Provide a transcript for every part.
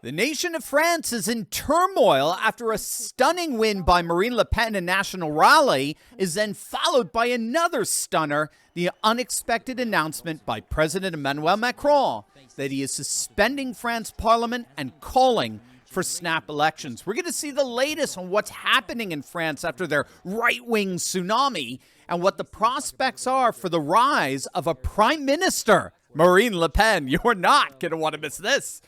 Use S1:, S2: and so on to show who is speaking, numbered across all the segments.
S1: The nation of France is in turmoil after a stunning win by Marine Le Pen in National Rally is then followed by another stunner, the unexpected announcement by President Emmanuel Macron that he is suspending France's parliament and calling for snap elections. We're going to see the latest on what's happening in France after their right-wing tsunami and what the prospects are for the rise of a prime minister, Marine Le Pen. You're not going to want to miss this.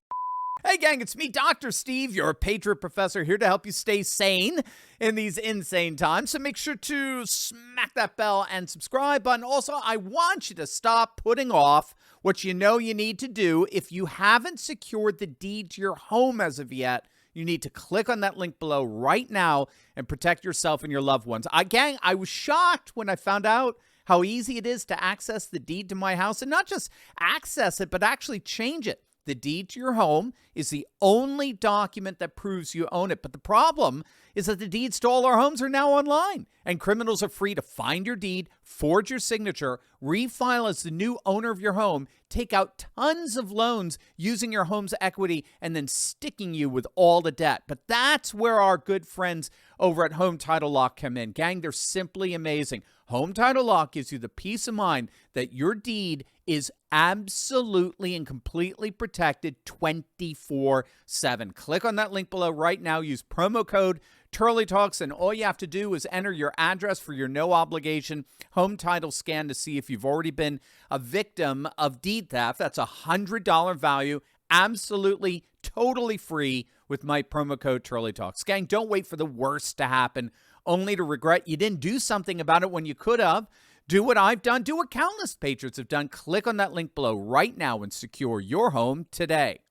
S1: Hey gang, it's me, Dr. Steve, your Patriot Professor, here to help you stay sane in these insane times. So make sure to smack that bell and subscribe button. Also, I want you to stop putting off what you know you need to do. If you haven't secured the deed to your home as of yet, you need to click on that link below right now and protect yourself and your loved ones. Gang, I was shocked when I found out how easy it is to access the deed to my house, and not just access it, but actually change it. The deed to your home is the only document that proves you own it. But the problem is that the deeds to all our homes are now online, and criminals are free to find your deed, forge your signature, refile as the new owner of your home, take out tons of loans using your home's equity, and then sticking you with all the debt. But that's where our good friends over at Home Title Lock come in. Gang, they're simply amazing. Home Title Lock gives you the peace of mind that your deed is absolutely and completely protected 24/7. Click on that link below right now. Use promo code TurleyTalks, and all you have to do is enter your address for your no-obligation home title scan to see if you've already been a victim of deed theft. That's a $100 value, absolutely, totally free with my promo code TurleyTalks. Gang, don't wait for the worst to happen, only to regret you didn't do something about it when you could have. Do what I've done. Do what countless patriots have done. Click on that link below right now and secure your home today.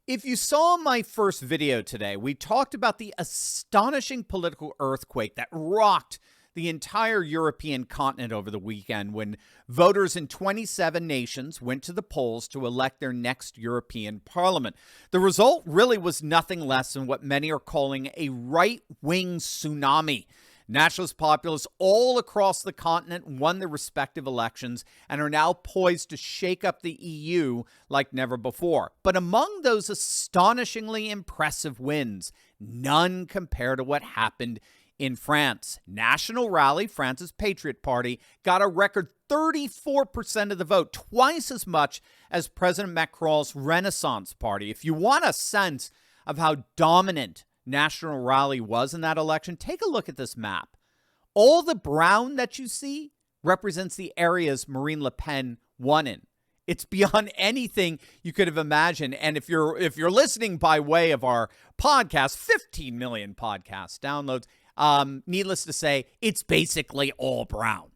S1: If you saw my first video today, we talked about the astonishing political earthquake that rocked the entire European continent over the weekend when voters in 27 nations went to the polls to elect their next European Parliament. The result really was nothing less than what many are calling a right-wing tsunami. Nationalist populists all across the continent won their respective elections and are now poised to shake up the EU like never before. But among those astonishingly impressive wins, none compare to what happened in France. National Rally, France's Patriot Party, got a record 34% of the vote, twice as much as President Macron's Renaissance Party. If you want a sense of how dominant National Rally was in that election, take a look at this map. All the brown that you see represents the areas Marine Le Pen won in. It's beyond anything you could have imagined. And if you're listening by way of our podcast, 15 million podcast downloads, needless to say, it's basically all brown.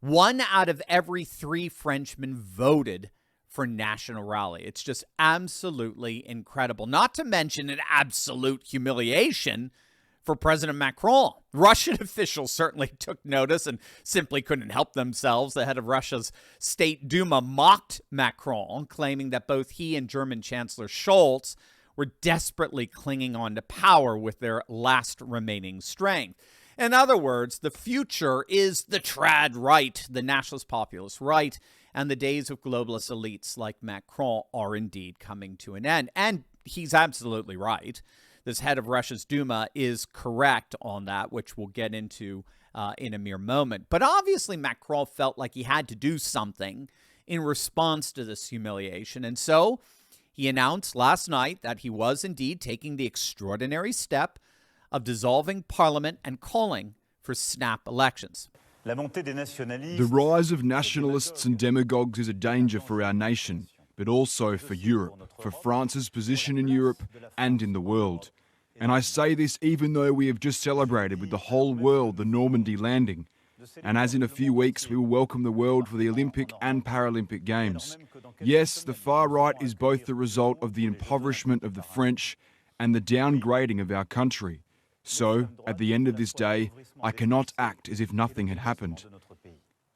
S1: 1 out of every 3 Frenchmen voted for National Rally. It's just absolutely incredible. Not to mention an absolute humiliation for President Macron. Russian officials certainly took notice and simply couldn't help themselves. The head of Russia's State Duma mocked Macron, claiming that both he and German Chancellor Scholz were desperately clinging on to power with their last remaining strength. In other words, the future is the trad right, the nationalist populist right, and the days of globalist elites like Macron are indeed coming to an end. And he's absolutely right. This head of Russia's Duma is correct on that, which we'll get into in a mere moment. But obviously Macron felt like he had to do something in response to this humiliation. And so he announced last night that he was indeed taking the extraordinary step of dissolving parliament and calling for snap elections.
S2: The rise of nationalists and demagogues is a danger for our nation, but also for Europe, for France's position in Europe and in the world. And I say this even though we have just celebrated with the whole world the Normandy landing. And as in a few weeks we will welcome the world for the Olympic and Paralympic Games. Yes, the far right is both the result of the impoverishment of the French and the downgrading of our country. So, at the end of this day, I cannot act as if nothing had happened.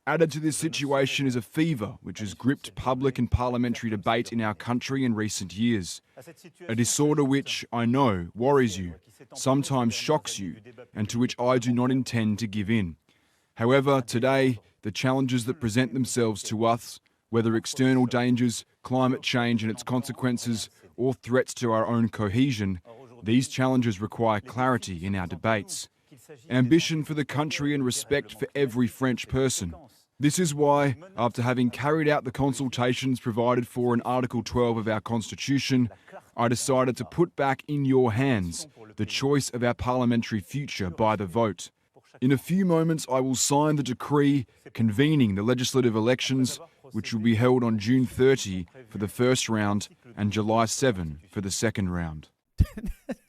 S2: Added to this situation is a fever which has gripped public and parliamentary debate in our country in recent years. A disorder which, I know, worries you, sometimes shocks you, and to which I do not intend to give in. However, today, the challenges that present themselves to us, whether external dangers, climate change and its consequences, or threats to our own cohesion, these challenges require clarity in our debates, ambition for the country and respect for every French person. This is why, after having carried out the consultations provided for in Article 12 of our Constitution, I decided to put back in your hands the choice of our parliamentary future by the vote. In a few moments, I will sign the decree convening the legislative elections, which will be held on June 30 for the first round and July 7 for the second round.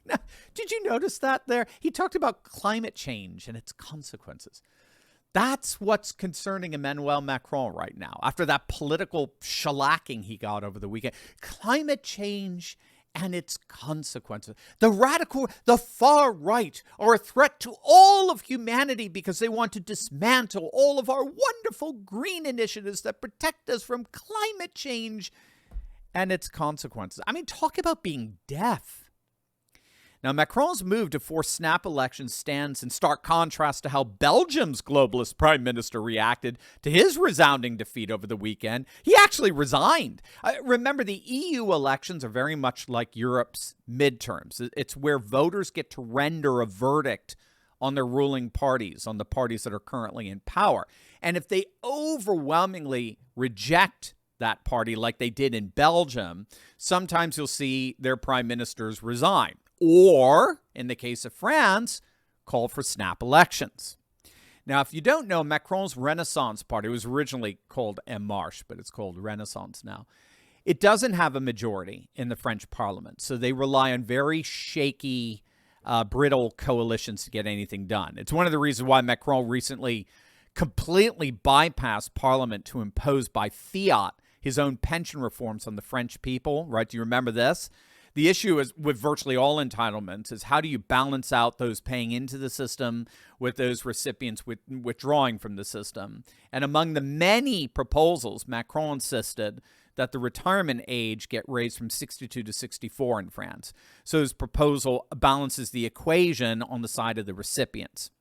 S1: Now, did you notice that there? He talked about climate change and its consequences. That's what's concerning Emmanuel Macron right now, after that political shellacking he got over the weekend. Climate change and its consequences. The radical, the far right are a threat to all of humanity because they want to dismantle all of our wonderful green initiatives that protect us from climate change and its consequences. I mean, talk about being deaf. Now, Macron's move to force snap elections stands in stark contrast to how Belgium's globalist prime minister reacted to his resounding defeat over the weekend. He actually resigned. Remember, the EU elections are very much like Europe's midterms. It's where voters get to render a verdict on their ruling parties, on the parties that are currently in power. And if they overwhelmingly reject that party like they did in Belgium, sometimes you'll see their prime ministers resign. Or, in the case of France, call for snap elections. Now, if you don't know, Macron's Renaissance Party was originally called En Marche, but it's called Renaissance now. It doesn't have a majority in the French parliament, so they rely on very shaky, brittle coalitions to get anything done. It's one of the reasons why Macron recently completely bypassed parliament to impose by fiat his own pension reforms on the French people, right? Do you remember this? The issue is with virtually all entitlements is how do you balance out those paying into the system with those recipients withdrawing from the system? And among the many proposals, Macron insisted that the retirement age get raised from 62 to 64 in France. So his proposal balances the equation on the side of the recipients.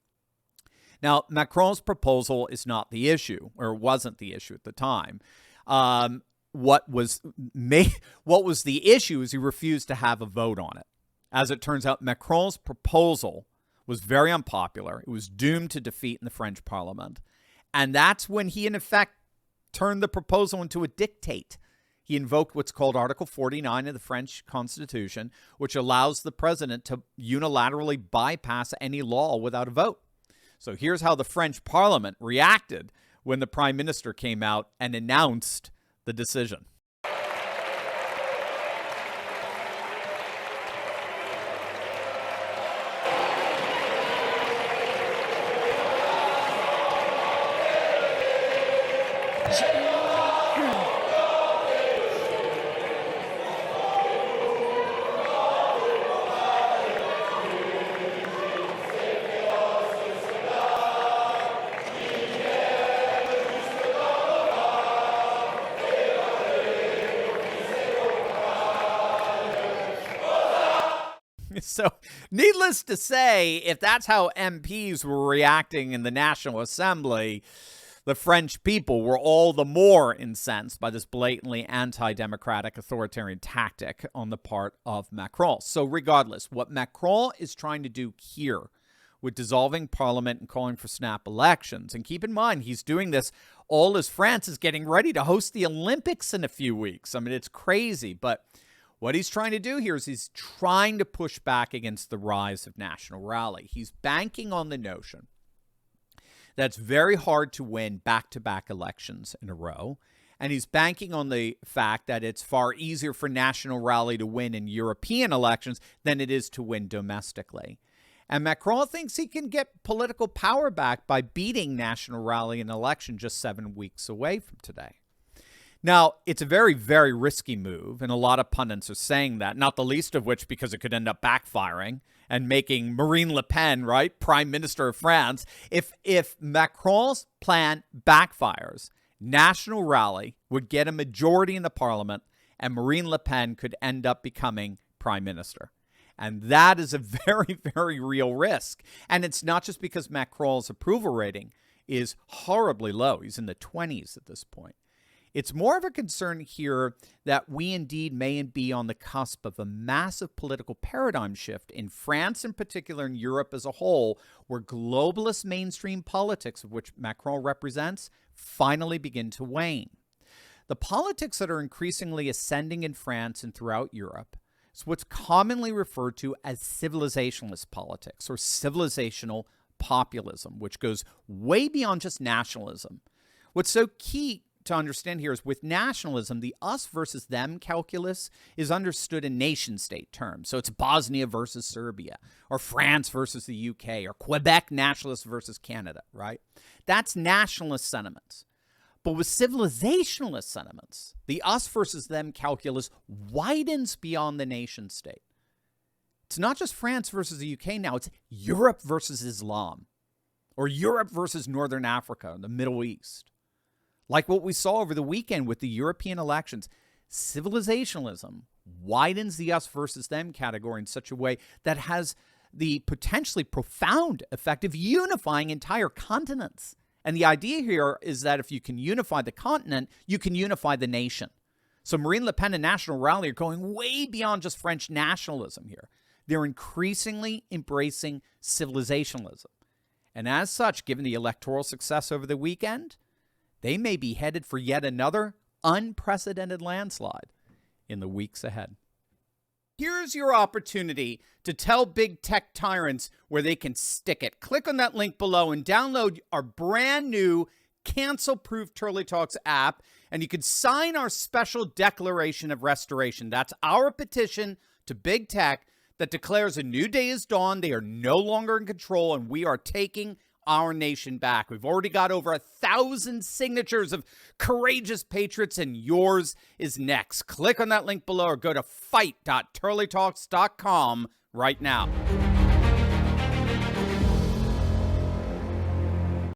S1: Now, Macron's proposal is not the issue, or wasn't the issue at the time. What was the issue is he refused to have a vote on it. As it turns out, Macron's proposal was very unpopular. It was doomed to defeat in the French parliament. And that's when he, in effect, turned the proposal into a dictate. He invoked what's called Article 49 of the French Constitution, which allows the president to unilaterally bypass any law without a vote. So here's how the French parliament reacted when the prime minister came out and announced the decision. So, needless to say, if that's how MPs were reacting in the National Assembly, the French people were all the more incensed by this blatantly anti-democratic authoritarian tactic on the part of Macron. So regardless, what Macron is trying to do here with dissolving parliament and calling for snap elections, and keep in mind, he's doing this all as France is getting ready to host the Olympics in a few weeks. I mean, it's crazy, but what he's trying to do here is he's trying to push back against the rise of national rally. He's banking on the notion that it's very hard to win back-to-back elections in a row. And he's banking on the fact that it's far easier for national rally to win in European elections than it is to win domestically. And Macron thinks he can get political power back by beating national rally in an election just 7 weeks away from today. Now, it's a very, very risky move, and a lot of pundits are saying that, not the least of which because it could end up backfiring and making Marine Le Pen, right, Prime Minister of France. If Macron's plan backfires, national rally would get a majority in the parliament, and Marine Le Pen could end up becoming Prime Minister. And that is a very, very real risk. And it's not just because Macron's approval rating is horribly low. He's in the 20s at this point. It's more of a concern here that we indeed may be on the cusp of a massive political paradigm shift in France in particular, and Europe as a whole, where globalist mainstream politics, of which Macron represents, finally begin to wane. The politics that are increasingly ascending in France and throughout Europe is what's commonly referred to as civilizationalist politics or civilizational populism, which goes way beyond just nationalism. What's so key to understand here is with nationalism, the us versus them calculus is understood in nation state terms. So it's Bosnia versus Serbia, or France versus the UK, or Quebec nationalists versus Canada, right? That's nationalist sentiments. But with civilizationalist sentiments, the us versus them calculus widens beyond the nation state. It's not just France versus the UK now, it's Europe versus Islam, or Europe versus Northern Africa, the Middle East. Like what we saw over the weekend with the European elections, civilizationalism widens the us versus them category in such a way that has the potentially profound effect of unifying entire continents. And the idea here is that if you can unify the continent, you can unify the nation. So Marine Le Pen and National Rally are going way beyond just French nationalism here. They're increasingly embracing civilizationalism. And as such, given the electoral success over the weekend, they may be headed for yet another unprecedented landslide in the weeks ahead. Here's your opportunity to tell big tech tyrants where they can stick it. Click on that link below and download our brand new cancel-proof Turley Talks app, and you can sign our special declaration of restoration. That's our petition to big tech that declares a new day is dawned. They are no longer in control, and we are taking our nation back. We've already got over 1,000 signatures of courageous patriots, and yours is next. Click on that link below or go to fight.turleytalks.com right now.